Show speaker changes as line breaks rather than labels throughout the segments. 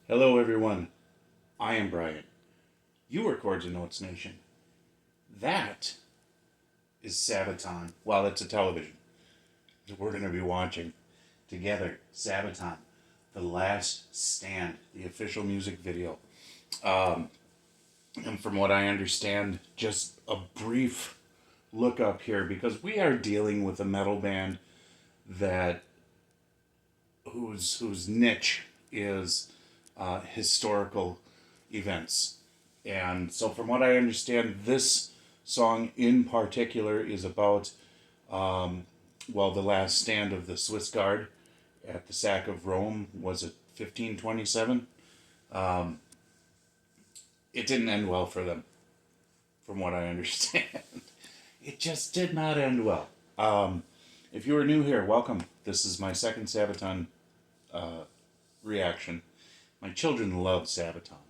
Hello, everyone. I am Brian. You are Chords and Notes Nation. That is Sabaton. Well, it's a television. We're going to be watching together Sabaton, The Last Stand, the official music video. And from what I understand, just a brief look up here because we are dealing with a metal band that whose niche is historical events. And so, from what I understand, this song in particular is about, the last stand of the Swiss Guard at the sack of Rome. Was it 1527? It didn't end well for them, from what I understand. It just did not end well. If you are new here, welcome. This is my second Sabaton reaction. My children love Sabaton,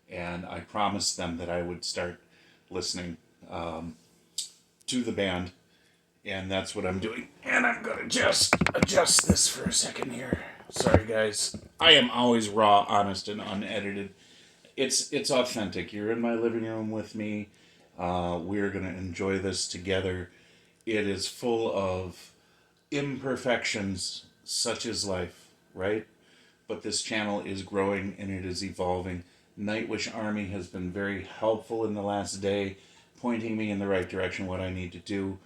and I promised them that I would start listening to the band, and that's what I'm doing. And I'm gonna just adjust this for a second here. Sorry, guys. I am always raw, honest, and unedited. It's authentic. You're in my living room with me. We're gonna enjoy this together. It is full of imperfections, such as life, right? But this channel is growing and it is evolving. Nightwish Army has been very helpful in the last day, pointing me in the right direction, what I need to do.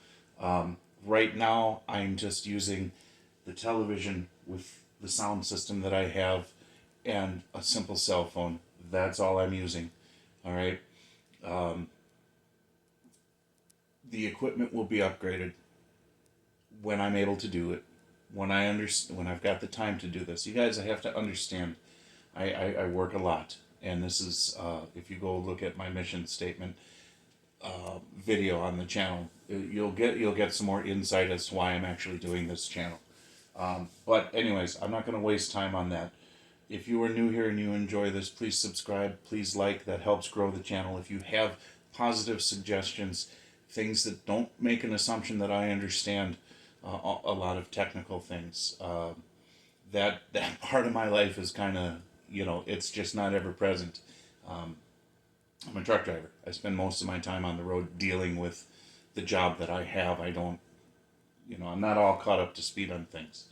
Right now, I'm just using the television with the sound system that I have and a simple cell phone. That's all I'm using. All right. The equipment will be upgraded when I'm able to do it. When I've got the time to do this. You guys, I have to understand, I work a lot, and this is if you go look at my mission statement video on the channel, you'll get some more insight as to why I'm actually doing this channel. But anyways, I'm not going to waste time on that. If you are new here and you enjoy this, please subscribe, please like. That helps grow the channel. If you have positive suggestions, things that don't make an assumption that I understand a lot of technical things. That part of my life is kind of, it's just not ever present. I'm a truck driver. I spend most of my time on the road dealing with the job that I have. I don't, I'm not all caught up to speed on things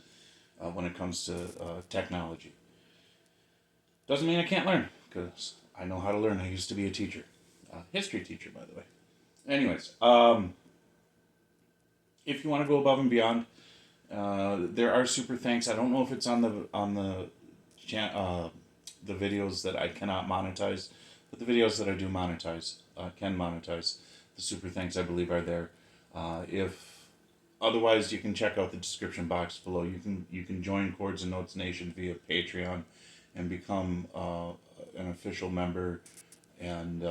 when it comes to technology. Doesn't mean I can't learn, because I know how to learn. I used to be a teacher. History teacher, by the way. Anyways, if you want to go above and beyond, there are super thanks. I don't know if it's on the videos that I cannot monetize, but the videos that I do monetize, can monetize. The super thanks, I believe, are there. If otherwise, you can check out the description box below. You can join Chords and Notes Nation via Patreon and become an official member and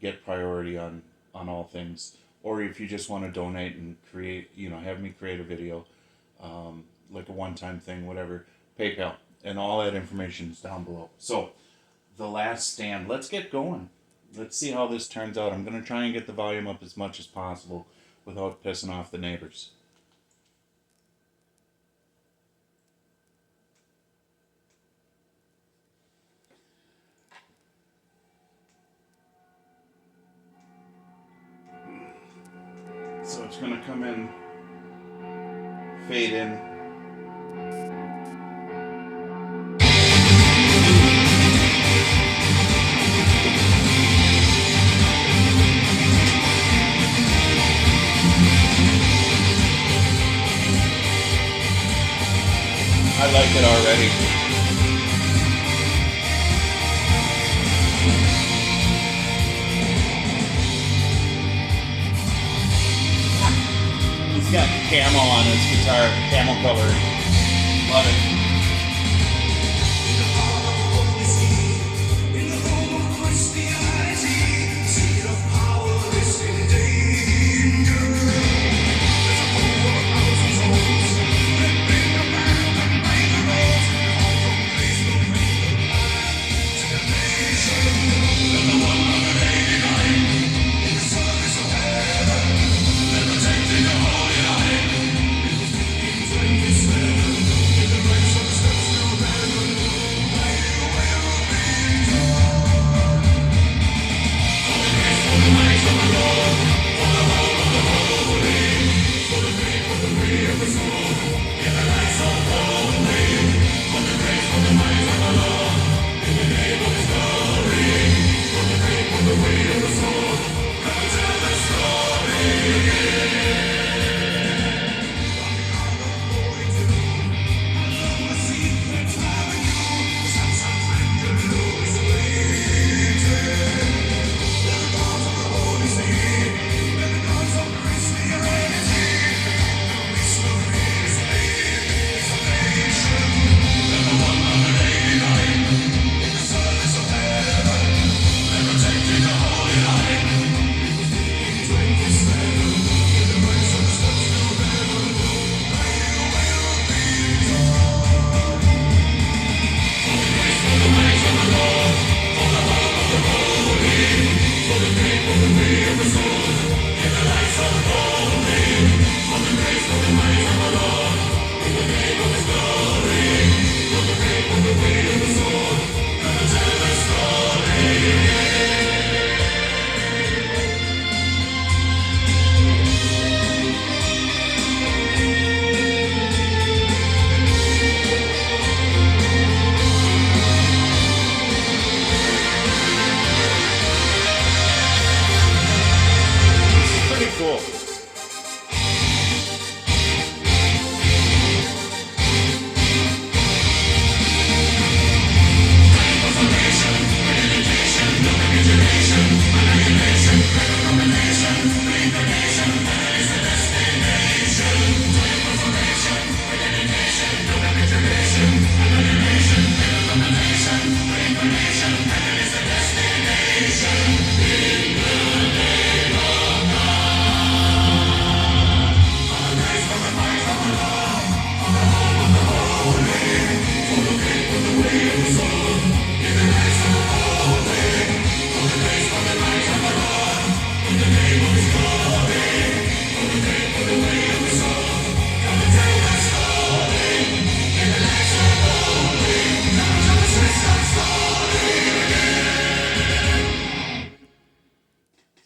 get priority on all things. Or if you just want to donate and create, have me create a video, like a one-time thing, whatever, PayPal, and all that information is down below. So, The Last Stand. Let's get going. Let's see how this turns out. I'm going to try and get the volume up as much as possible without pissing off the neighbors. So it's going to come in, fade in. I like it already. He's got camo on his guitar, camo color. Love it.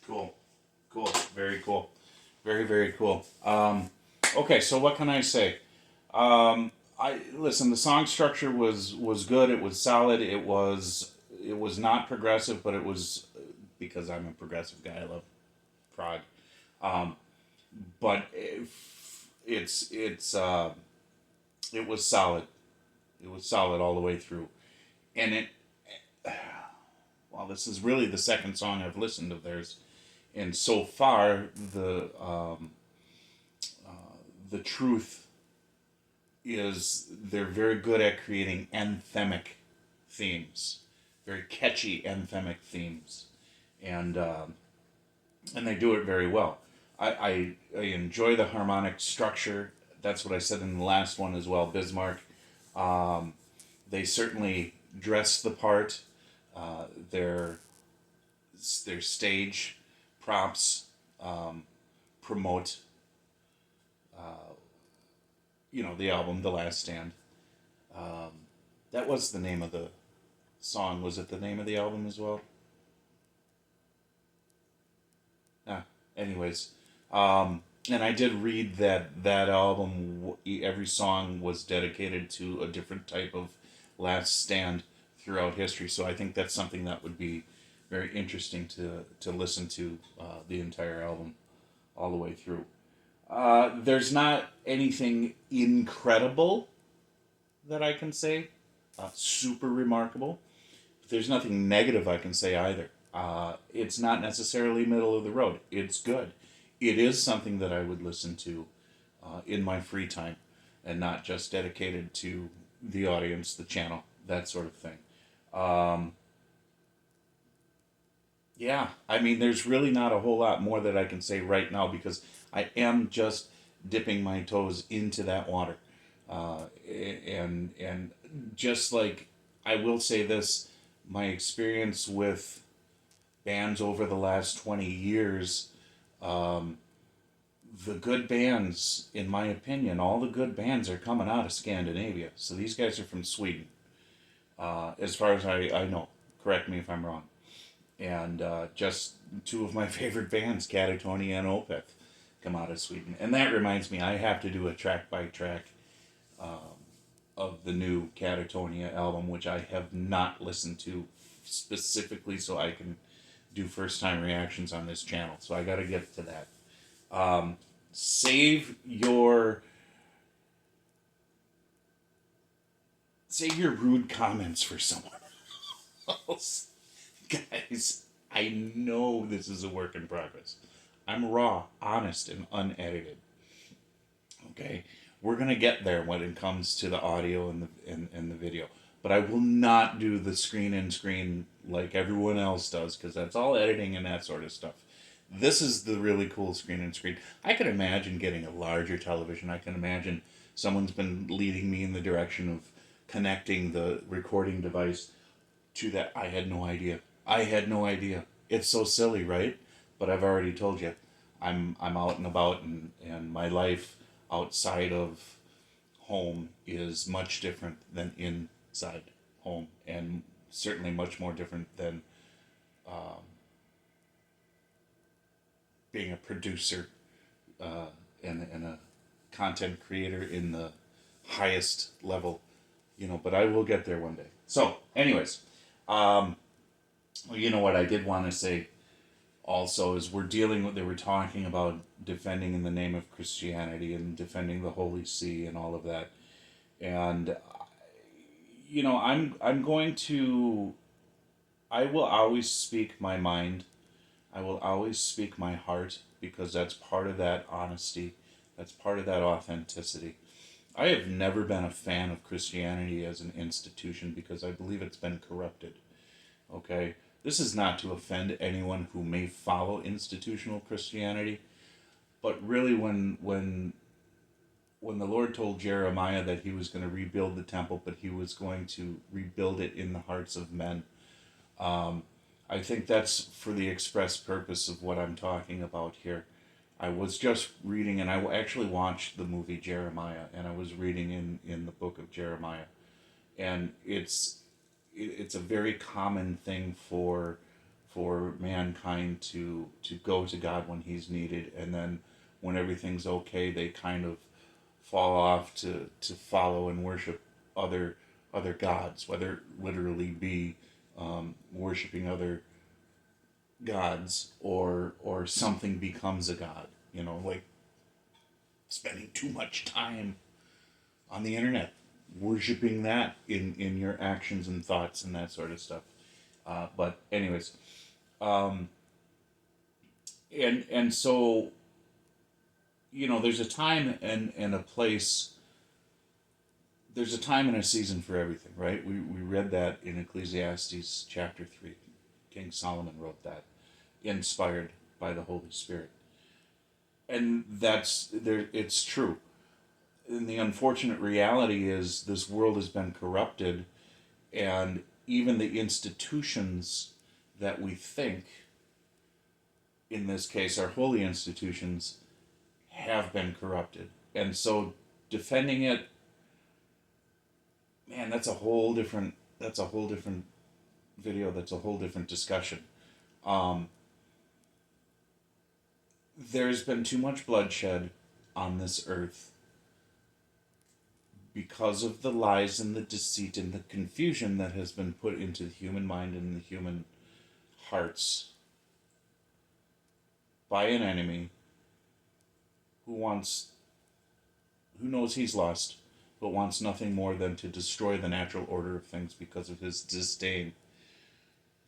Cool. Cool. Very cool. Very, very cool. Okay, so what can I say? I listen. The song structure was good. It was solid. It was not progressive, but it was because I'm a progressive guy. I love prog. Um, but it was solid. It was solid all the way through, and it. Well, this is really the second song I've listened of theirs, and so far the truth is they're very good at creating anthemic themes, very catchy anthemic themes, and and they do it very well. I enjoy the harmonic structure. That's what I said in the last one as well. Bismarck. Um, they certainly dress the part. Their stage props promote the album, The Last Stand. Um, that was the name of the song. Was it the name of the album as well? Ah, anyways, and I did read that that album, every song was dedicated to a different type of last stand throughout history. So I think that's something that would be very interesting to listen to the entire album all the way through. There's not anything incredible that I can say, super remarkable. There's nothing negative I can say either. It's not necessarily middle of the road. It's good. It is something that I would listen to in my free time and not just dedicated to the audience, the channel, that sort of thing. Um, yeah, I mean, there's really not a whole lot more that I can say right now because I am just dipping my toes into that water. And just like I will say this, my experience with bands over the last 20 years, um, the good bands, in my opinion, all the good bands are coming out of Scandinavia. So these guys are from Sweden, as far as I know. Correct me if I'm wrong. And just two of my favorite bands, Catatonia and Opeth, come out of Sweden. And that reminds me, I have to do a track by track of the new Catatonia album, which I have not listened to specifically so I can do first time reactions on this channel. So I got to get to that. Save your rude comments for someone else. Guys, I know this is a work in progress. I'm raw, honest, and unedited. Okay? We're going to get there when it comes to the audio and the video. But I will not do the screen in screen like everyone else does because that's all editing and that sort of stuff. This is the really cool screen and screen. I can imagine getting a larger television. I can imagine someone's been leading me in the direction of connecting the recording device to that. I had no idea. I had no idea. It's so silly, right? But I've already told you, I'm out and about, and my life outside of home is much different than inside home, and certainly much more different than being a producer and a content creator in the highest level, but I will get there one day. So, anyways, you know what I did want to say also is they were talking about defending in the name of Christianity and defending the Holy See and all of that. And, I'm going to, I will always speak my mind. I will always speak my heart because that's part of that honesty. That's part of that authenticity. I have never been a fan of Christianity as an institution because I believe it's been corrupted. Okay? This is not to offend anyone who may follow institutional Christianity, but really when the Lord told Jeremiah that he was going to rebuild the temple, but he was going to rebuild it in the hearts of men, I think that's for the express purpose of what I'm talking about here. I was just reading, and I actually watched the movie Jeremiah, and I was reading in the book of Jeremiah, and it's a very common thing for mankind to go to God when He's needed, and then when everything's okay, they kind of fall off to follow and worship other gods, whether it literally be worshiping other gods or something becomes a god. Like spending too much time on the internet, worshiping that in your actions and thoughts and that sort of stuff. But anyways, um, and so there's a time and a place. There's a time and a season for everything, right? We read that in Ecclesiastes chapter 3. King Solomon wrote that, inspired by the Holy Spirit. And that's there. It's true. And the unfortunate reality is this world has been corrupted, and even the institutions that we think, in this case, are holy institutions, have been corrupted. And so defending it, man, that's a whole different video. That's a whole different discussion. Um, there's been too much bloodshed on this earth because of the lies and the deceit and the confusion that has been put into the human mind and the human hearts by an enemy who knows he's lost, but wants nothing more than to destroy the natural order of things because of his disdain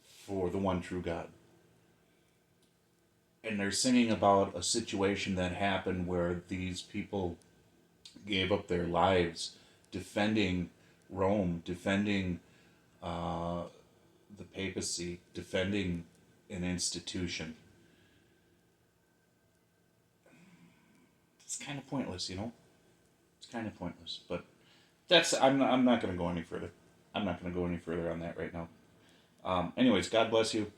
for the one true God. And they're singing about a situation that happened where these people gave up their lives defending Rome, defending uh, the papacy, defending an institution. It's kind of pointless. It's kind of pointless. But I'm not going to go any further. I'm not going to go any further on that right now. Anyways, God bless you.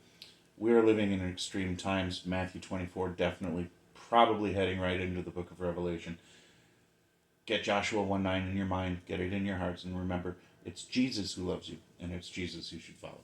We are living in extreme times. Matthew 24 definitely, probably heading right into the book of Revelation. Get Joshua 1:9 in your mind, get it in your hearts, and remember, it's Jesus who loves you, and it's Jesus you should follow.